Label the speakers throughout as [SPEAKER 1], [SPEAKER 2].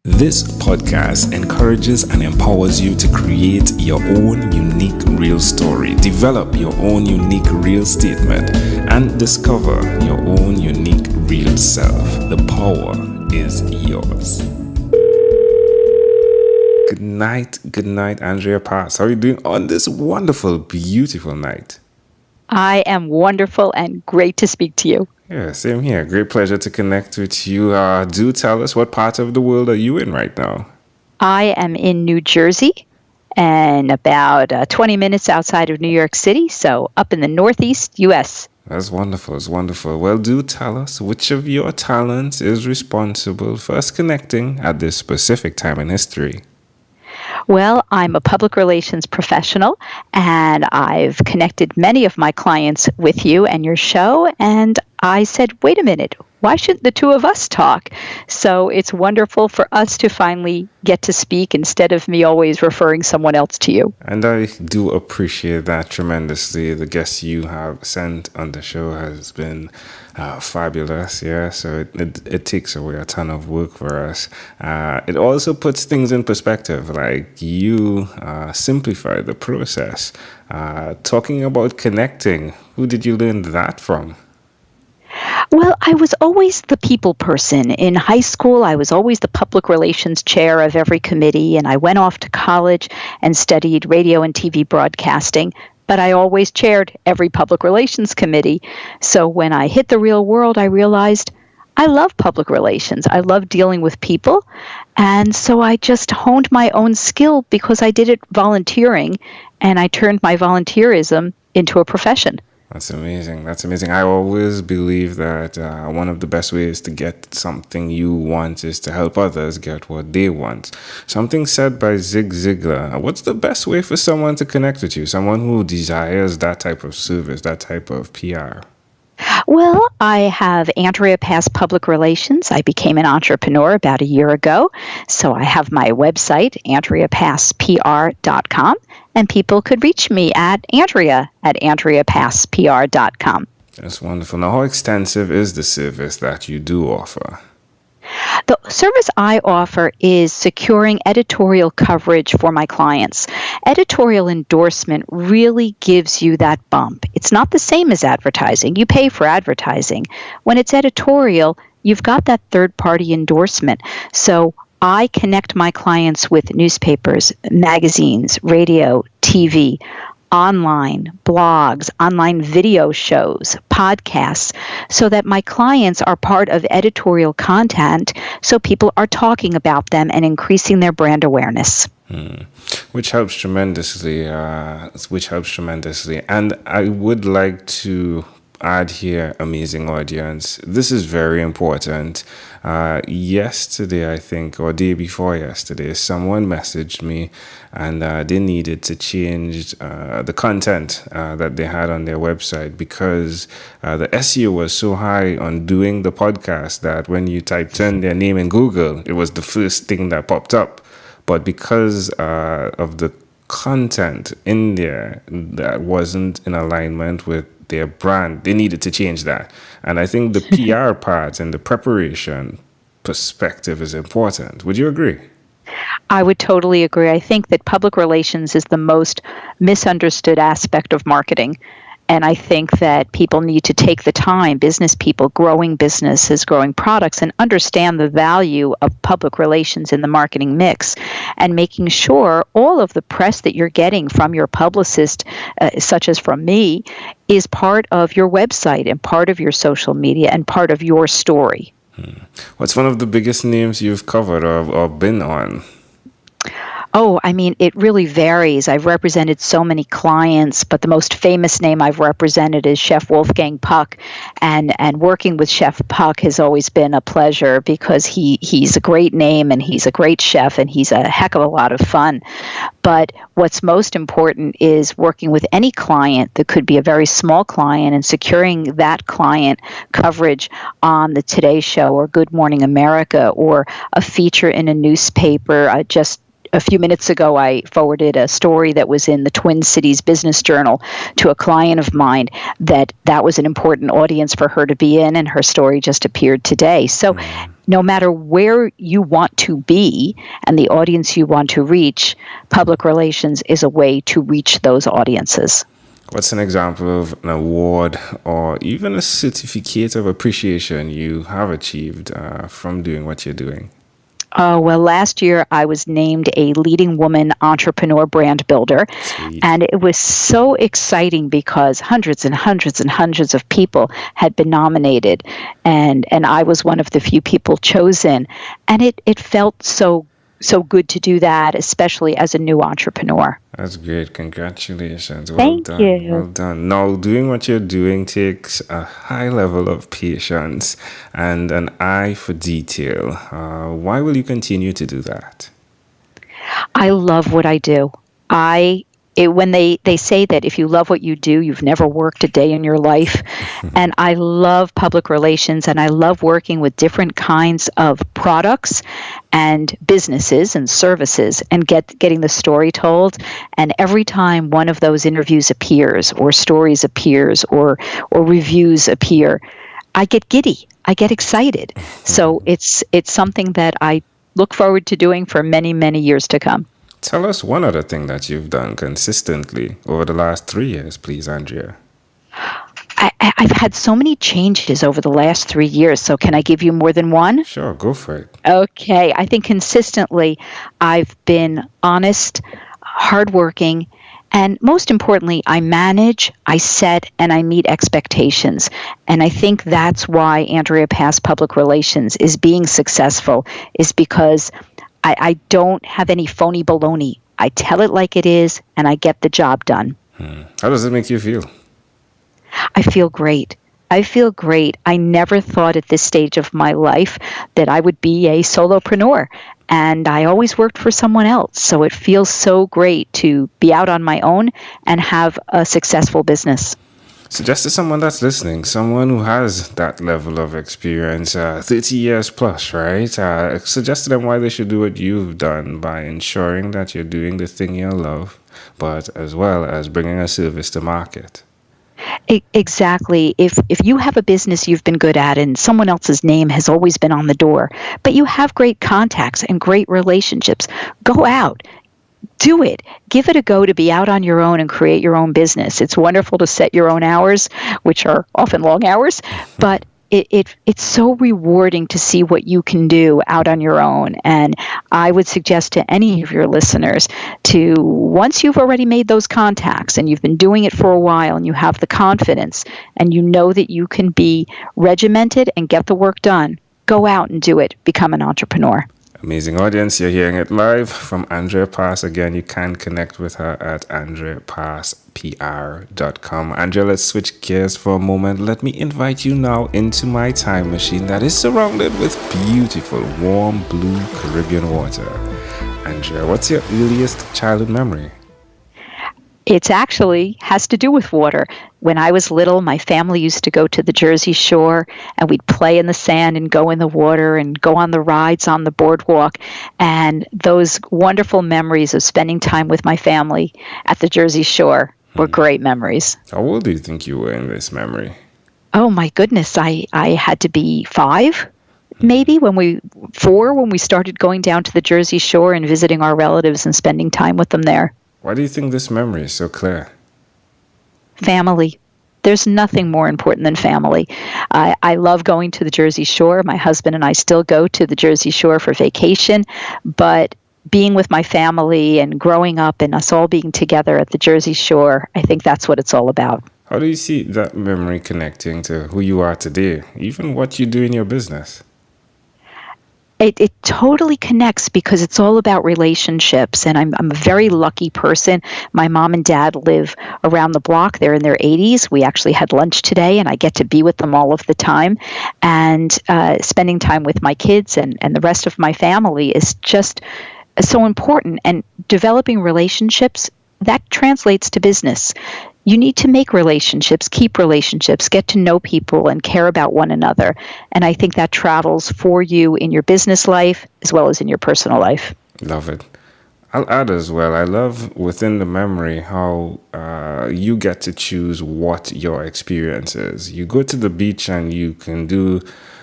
[SPEAKER 1] This podcast encourages and empowers you to create your own unique real story, develop your own unique real statement, and discover your own unique real self. The power is yours. Good night, Andrea Pass. How are you doing on this wonderful, beautiful night?
[SPEAKER 2] I am wonderful and great to speak to you.
[SPEAKER 1] Yeah, same here. Great pleasure to connect with you. Do tell us, what part of the world are you in right now?
[SPEAKER 2] I am in New Jersey and about 20 minutes outside of New York City, so up in the Northeast U.S.
[SPEAKER 1] That's wonderful. It's wonderful. Well, do tell us which of your talents is responsible for us connecting at this specific time in history.
[SPEAKER 2] Well, I'm a public relations professional, and I've connected many of my clients with you and your show, and I said, wait a minute, why shouldn't the two of us talk? So it's wonderful for us to finally get to speak instead of me always referring someone else to you.
[SPEAKER 1] And I do appreciate that tremendously. The guests you have sent on the show has been fabulous, yeah. So it takes away a ton of work for us. It also puts things in perspective, like you simplify the process. Talking about connecting, who did you learn that from?
[SPEAKER 2] Well, I was always the people person. In high school, I was always the public relations chair of every committee, and I went off to college and studied radio and TV broadcasting, but I always chaired every public relations committee. So when I hit the real world, I realized I love public relations. I love dealing with people, and so I just honed my own skill because I did it volunteering, and I turned my volunteerism into a profession.
[SPEAKER 1] That's amazing. That's amazing. I always believe that one of the best ways to get something you want is to help others get what they want. Something said by Zig Ziglar. What's the best way for someone to connect with you? Someone who desires that type of service, that type of PR.
[SPEAKER 2] Well, I have Andrea Pass Public Relations. I became an entrepreneur about a year ago. So I have my website, AndreaPassPR.com, and people could reach me at AndreaPassPR.com.
[SPEAKER 1] That's wonderful. Now, how extensive is the service that you do offer?
[SPEAKER 2] The service I offer is securing editorial coverage for my clients. Editorial endorsement really gives you that bump. It's not the same as advertising. You pay for advertising. When it's editorial, you've got that third-party endorsement. So I connect my clients with newspapers, magazines, radio, TV, online blogs, online video shows, podcasts, so that my clients are part of editorial content, so people are talking about them and increasing their brand awareness.
[SPEAKER 1] Which helps tremendously. And I would like to add here, amazing audience, this is very important. Yesterday, I think, or day before yesterday, someone messaged me and they needed to change the content that they had on their website because the SEO was so high on doing the podcast that when you typed in their name in Google, it was the first thing that popped up. But because of the content in there that wasn't in alignment with their brand, they needed to change that. And I think the PR part and the preparation perspective is important. Would you agree?
[SPEAKER 2] I would totally agree. I think that public relations is the most misunderstood aspect of marketing. And I think that people need to take the time, business people, growing businesses, growing products, and understand the value of public relations in the marketing mix and making sure all of the press that you're getting from your publicist, such as from me, is part of your website and part of your social media and part of your story.
[SPEAKER 1] What's one of the biggest names you've covered or been on?
[SPEAKER 2] Oh, I mean, it really varies. I've represented so many clients, but the most famous name I've represented is Chef Wolfgang Puck. And working with Chef Puck has always been a pleasure because he's a great name and he's a great chef and he's a heck of a lot of fun. But what's most important is working with any client that could be a very small client and securing that client coverage on the Today Show or Good Morning America or a feature in a newspaper, just a few minutes ago, I forwarded a story that was in the Twin Cities Business Journal to a client of mine that was an important audience for her to be in, and her story just appeared today. So no matter where you want to be and the audience you want to reach, public relations is a way to reach those audiences.
[SPEAKER 1] What's an example of an award or even a certificate of appreciation you have achieved from doing what you're doing?
[SPEAKER 2] Well, last year I was named a leading woman entrepreneur brand builder.
[SPEAKER 1] Sweet.
[SPEAKER 2] And it was so exciting because hundreds and hundreds and hundreds of people had been nominated. And I was one of the few people chosen. And it felt so good to do that, especially as a new entrepreneur.
[SPEAKER 1] That's great. Congratulations.
[SPEAKER 2] Thank you.
[SPEAKER 1] Well done. Now, doing what you're doing takes a high level of patience and an eye for detail. Why will you continue to do that?
[SPEAKER 2] I love what I do. When they say that if you love what you do, you've never worked a day in your life. And I love public relations, and I love working with different kinds of products and businesses and services and getting the story told. And every time one of those interviews appears or stories appears or reviews appear, I get giddy. I get excited. So it's something that I look forward to doing for many, many years to come.
[SPEAKER 1] Tell us one other thing that you've done consistently over the last 3 years, please, Andrea.
[SPEAKER 2] I've had so many changes over the last 3 years, so can I give you more than one?
[SPEAKER 1] Sure, go for it.
[SPEAKER 2] Okay, I think consistently I've been honest, hardworking, and most importantly, I manage, I set, and I meet expectations. And I think that's why Andrea Pass Public Relations is being successful, is because I don't have any phony baloney. I tell it like it is, and I get the job done.
[SPEAKER 1] How does it make you feel?
[SPEAKER 2] I feel great. I never thought at this stage of my life that I would be a solopreneur, and I always worked for someone else. So it feels so great to be out on my own and have a successful business.
[SPEAKER 1] Suggest to someone that's listening, someone who has that level of experience, 30 years plus, right? Suggest to them why they should do what you've done by ensuring that you're doing the thing you love, but as well as bringing a service to market.
[SPEAKER 2] Exactly. If you have a business you've been good at and someone else's name has always been on the door, but you have great contacts and great relationships, go out. Do it. Give it a go to be out on your own and create your own business. It's wonderful to set your own hours, which are often long hours, but it's so rewarding to see what you can do out on your own. And I would suggest to any of your listeners to, once you've already made those contacts and you've been doing it for a while and you have the confidence and you know that you can be regimented and get the work done, go out and do it. Become an entrepreneur.
[SPEAKER 1] Amazing audience, you're hearing it live from Andrea Pass. Again, you can connect with her at AndreaPassPR.com. Andrea, let's switch gears for a moment. Let me invite you now into my time machine that is surrounded with beautiful, warm, blue Caribbean water. Andrea, what's your earliest childhood memory?
[SPEAKER 2] It actually has to do with water. When I was little, my family used to go to the Jersey Shore, and we'd play in the sand and go in the water and go on the rides on the boardwalk. And those wonderful memories of spending time with my family at the Jersey Shore were great memories.
[SPEAKER 1] How old do you think you were in this memory?
[SPEAKER 2] Oh, my goodness. I had to be 5. Maybe when we started going down to the Jersey Shore and visiting our relatives and spending time with them there.
[SPEAKER 1] Why do you think this memory is so clear?
[SPEAKER 2] Family. There's nothing more important than family. I love going to the Jersey Shore. My husband and I still go to the Jersey Shore for vacation, but being with my family and growing up and us all being together at the Jersey Shore, I think that's what it's all about.
[SPEAKER 1] How do you see that memory connecting to who you are today, even what you do in your business?
[SPEAKER 2] It totally connects because it's all about relationships, and I'm a very lucky person. My mom and dad live around the block. They're in their 80s. We actually had lunch today, and I get to be with them all of the time. And spending time with my kids and the rest of my family is just so important. And developing relationships, that translates to business. You need to make relationships, keep relationships, get to know people, and care about one another. And I think that travels for you in your business life as well as in your personal life.
[SPEAKER 1] Love it. I'll add as well, I love within the memory how you get to choose what your experience is. You go to the beach and you can do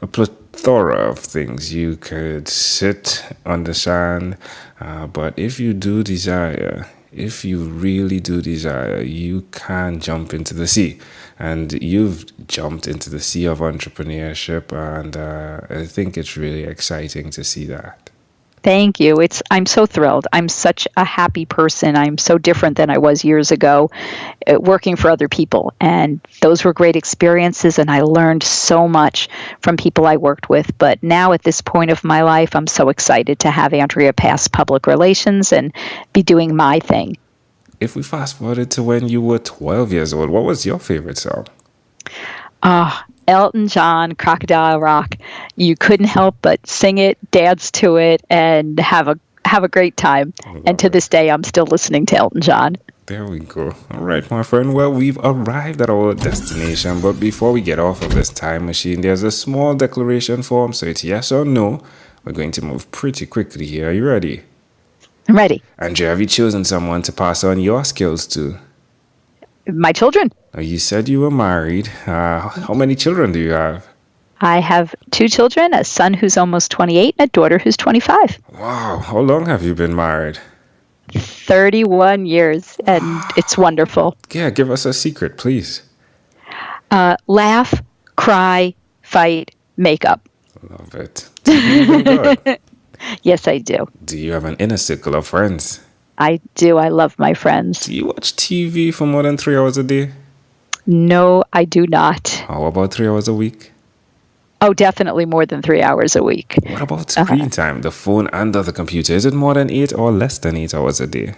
[SPEAKER 1] a plethora of things. You could sit on the sand, but if you do desire, if you really do desire, you can jump into the sea. And you've jumped into the sea of entrepreneurship, and I think it's really exciting to see that.
[SPEAKER 2] Thank you. I'm so thrilled. I'm such a happy person. I'm so different than I was years ago working for other people. And those were great experiences, and I learned so much from people I worked with. But now at this point of my life, I'm so excited to have Andrea Pass Public Relations and be doing my thing.
[SPEAKER 1] If we fast forward to when you were 12 years old, what was your favorite song?
[SPEAKER 2] Elton John, Crocodile Rock. You couldn't help but sing it, dance to it, and have a great time. And to this day, I'm still listening to Elton John.
[SPEAKER 1] There we go. All right, my friend. Well, we've arrived at our destination, but before we get off of this time machine, there's a small declaration form, so it's yes or no. We're going to move pretty quickly here. Are you ready?
[SPEAKER 2] I'm ready.
[SPEAKER 1] Andrea, have you chosen someone to pass on your skills to?
[SPEAKER 2] My children.
[SPEAKER 1] You said you were married. How many children do you have?
[SPEAKER 2] I have 2 children, a son who's almost 28 and a daughter who's 25.
[SPEAKER 1] Wow. How long have you been married?
[SPEAKER 2] 31 years, and it's wonderful.
[SPEAKER 1] Yeah, give us a secret, please.
[SPEAKER 2] Laugh, cry, fight, make up.
[SPEAKER 1] Love it. Do you even good?
[SPEAKER 2] Yes, I do.
[SPEAKER 1] Do you have an inner circle of friends?
[SPEAKER 2] I do. I love my friends.
[SPEAKER 1] Do you watch TV for more than 3 hours a day?
[SPEAKER 2] No, I do not.
[SPEAKER 1] How about 3 hours a week?
[SPEAKER 2] Oh, definitely more than 3 hours a week.
[SPEAKER 1] What about screen time, the phone and the computer? Is it more than 8 or less than 8 hours a day?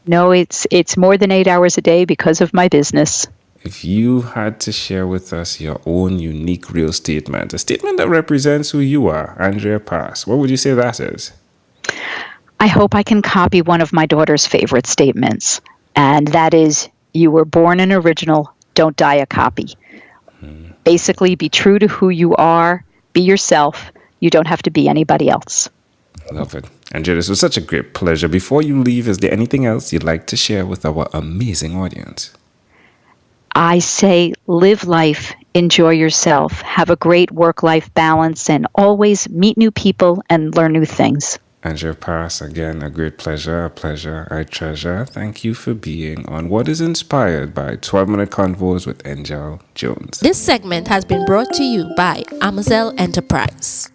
[SPEAKER 2] No, it's more than 8 hours a day because of my business.
[SPEAKER 1] If you had to share with us your own unique real statement, a statement that represents who you are, Andrea Pass, what would you say that is?
[SPEAKER 2] I hope I can copy one of my daughter's favorite statements, and that is, you were born an original, don't die a copy. Basically, be true to who you are, be yourself. You don't have to be anybody else.
[SPEAKER 1] Love it. Andrea, this was such a great pleasure. Before you leave, is there anything else you'd like to share with our amazing audience?
[SPEAKER 2] I say live life, enjoy yourself, have a great work-life balance, and always meet new people and learn new things.
[SPEAKER 1] Andrea Pass, again, a great pleasure, a pleasure I treasure. Thank you for being on What is Inspired by 12-Minute Convos with Angel Jones.
[SPEAKER 3] This segment has been brought to you by Amazon Enterprise.